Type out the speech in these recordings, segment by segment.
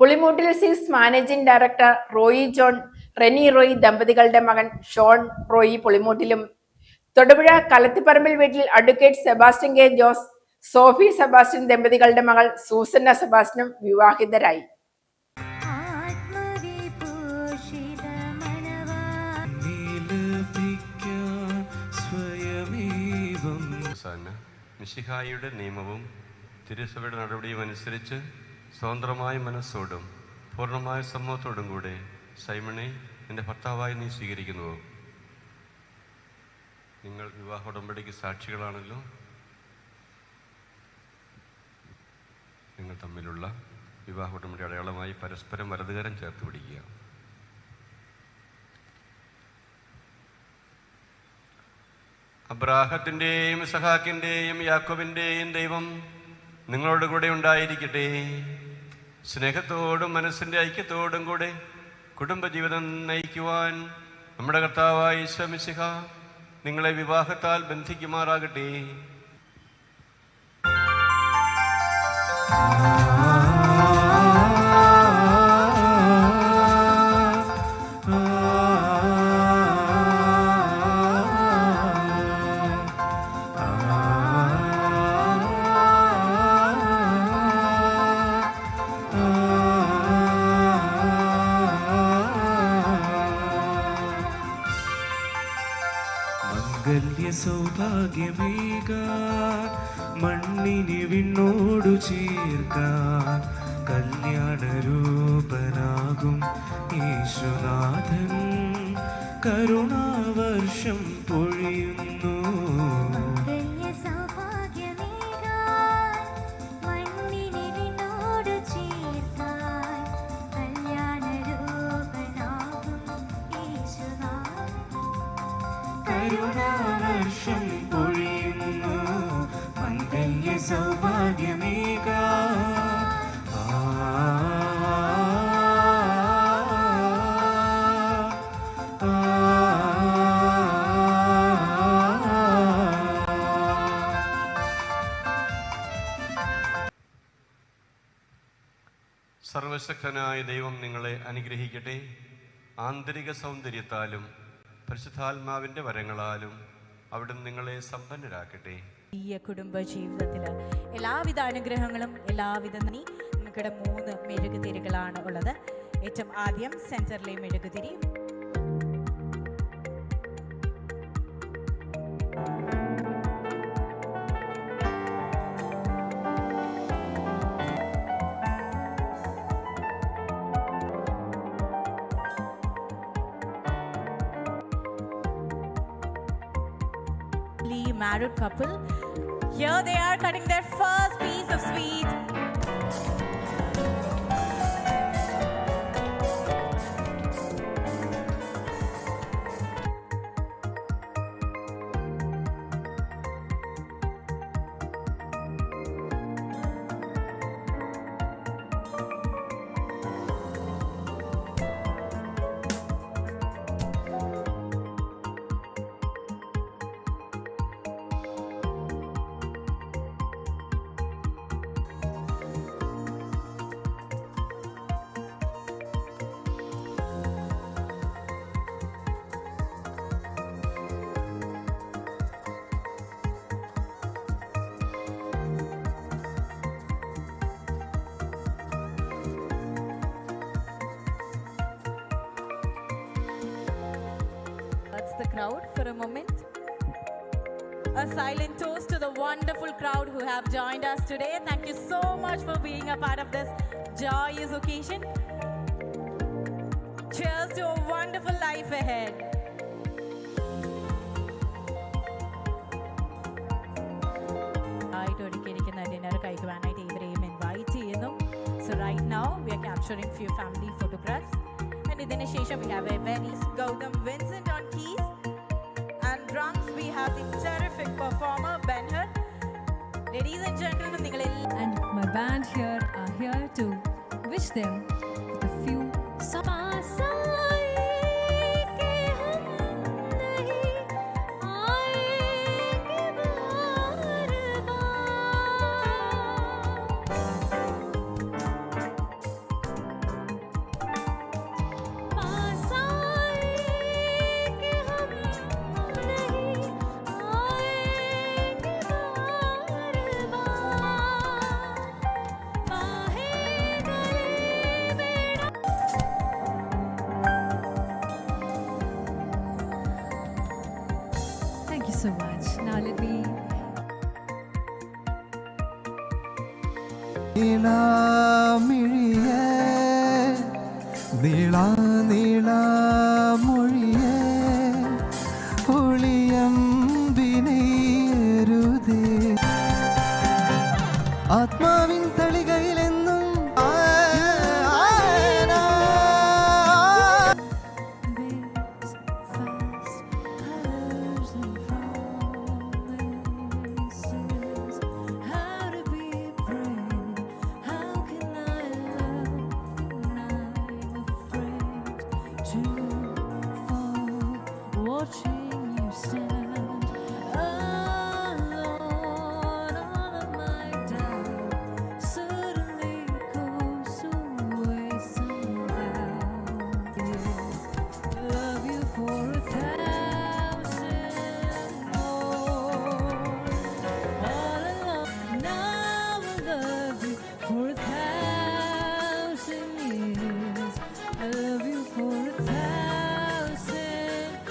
പുളിമൂട്ടിൽ സീസ് managing director Roy John, Reni Roy ദമ്പതികളുടെ മകൻ ഷോൺ റോയി പുളിമൂട്ടിലും, തൊടുപുഴ കലത്തിപ്പറമ്പിൽ വീട്ടിൽ അഡ്വക്കേറ്റ് സെബാസ്റ്റ്യൻ കെ ജോസ്, സോഫി സെബാസ്റ്റ്യൻ ദമ്പതികളുടെ മകൾ സൂസന്ന സെബാസ്റ്റ്യനും വിവാഹിതരായി. മിശിഹായുടെ നിയമവും തിരുസഭയുടെ നടപടിയും അനുസരിച്ച് സ്വതന്ത്രമായ മനസ്സോടും പൂർണ്ണമായ സമ്മതത്തോടും കൂടെ സൈമണെ എൻ്റെ ഭർത്താവായി നീ സ്വീകരിക്കുന്നുവോ? നിങ്ങൾ വിവാഹ ഉടമ്പടിക്ക് സാക്ഷികളാണല്ലോ. നിങ്ങൾ തമ്മിലുള്ള വിവാഹ ഉടമ്പടി അടയാളമായി പരസ്പരം വലതുകരം ചേർത്ത് പിടിക്കുക. അബ്രാഹത്തിൻ്റെയും ഇസഹാക്കിൻ്റെയും യാക്കോബിൻ്റെയും ദൈവം നിങ്ങളോട് കൂടെ ഉണ്ടായിരിക്കട്ടെ. സ്നേഹത്തോടും മനസ്സിൻ്റെ ഐക്യത്തോടും കൂടെ കുടുംബജീവിതം നയിക്കുവാൻ നമ്മുടെ കർത്താവായ ഈശോ മിശിഹ നിങ്ങളെ വിവാഹത്താൽ ബന്ധിക്കുമാറാകട്ടെ. സൗഭാഗ്യമേക മണ്ണിനെ വിണ്ണോടു ചേർക്കാൻ കല്യാണരൂപനാകും യേശുനാഥൻ കരുണാവർഷം പൊഴിയുന്നു. കരുണാവർഷം പൊഴിയുന്നു മംഗല്യ സൗഭാഗ്യമേക. സർവശക്തനായ ദൈവം നിങ്ങളെ അനുഗ്രഹിക്കട്ടെ. ആന്തരിക സൗന്ദര്യത്താലും പരിശുദ്ധാത്മാവിന്റെ വരങ്ങളാലും അവിടുന്ന് നിങ്ങളെ സമ്പന്നരാക്കട്ടെ. ഈ കുടുംബ ജീവിതത്തിൽ എല്ലാവിധ അനുഗ്രഹങ്ങളും എല്ലാവിധ നമുക്കിടെ 3 മെഴുകുതിരികളാണ് ഉള്ളത്. ഏറ്റവും ആദ്യം സെന്ററിലെ മെഴുകുതിരി, married couple. Here they are cutting their first piece of sweet. The crowd for a moment. A silent toast to the wonderful crowd who have joined us today. Thank you so much for being a part of this joyous occasion. Cheers to a wonderful life ahead. So right now we are capturing few family photographs. ഇതിന് ശേഷം we have a very Gautam Vincent on keys and drums. We have the terrific performer Benhur. Ladies and gentlemen, and my band here are here to wish them with a few നീളാമിഴിയേ നീളാമൊഴിയേ ഒളിയമ്പിനെയരുതേ ആത്മാവിൻ തളികയിലെന്നും Beats fast, colors and promises. How to be brave? How can I love when I'm afraid to fall? Watching you stand alone, all of my doubt suddenly goes away somehow. Love you for 1,000 more. All along, now I love you for 1,000 years. I love you for 1,000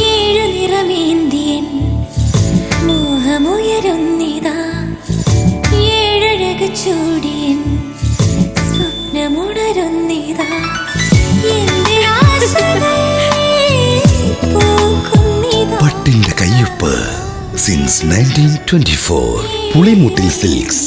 ഏഴു നിറമേന്തിയൻ മോഹമുയരുന്നിതാ ഏഴഴക് ചൂടിയൻ സ്വപ്നമുണരുന്നിതാ എന്റെ ആശകൾ പൂക്കുന്നിതാ പട്ടിന്റെ കയ്യൊപ്പ് since 1924 Pulimuttil silks.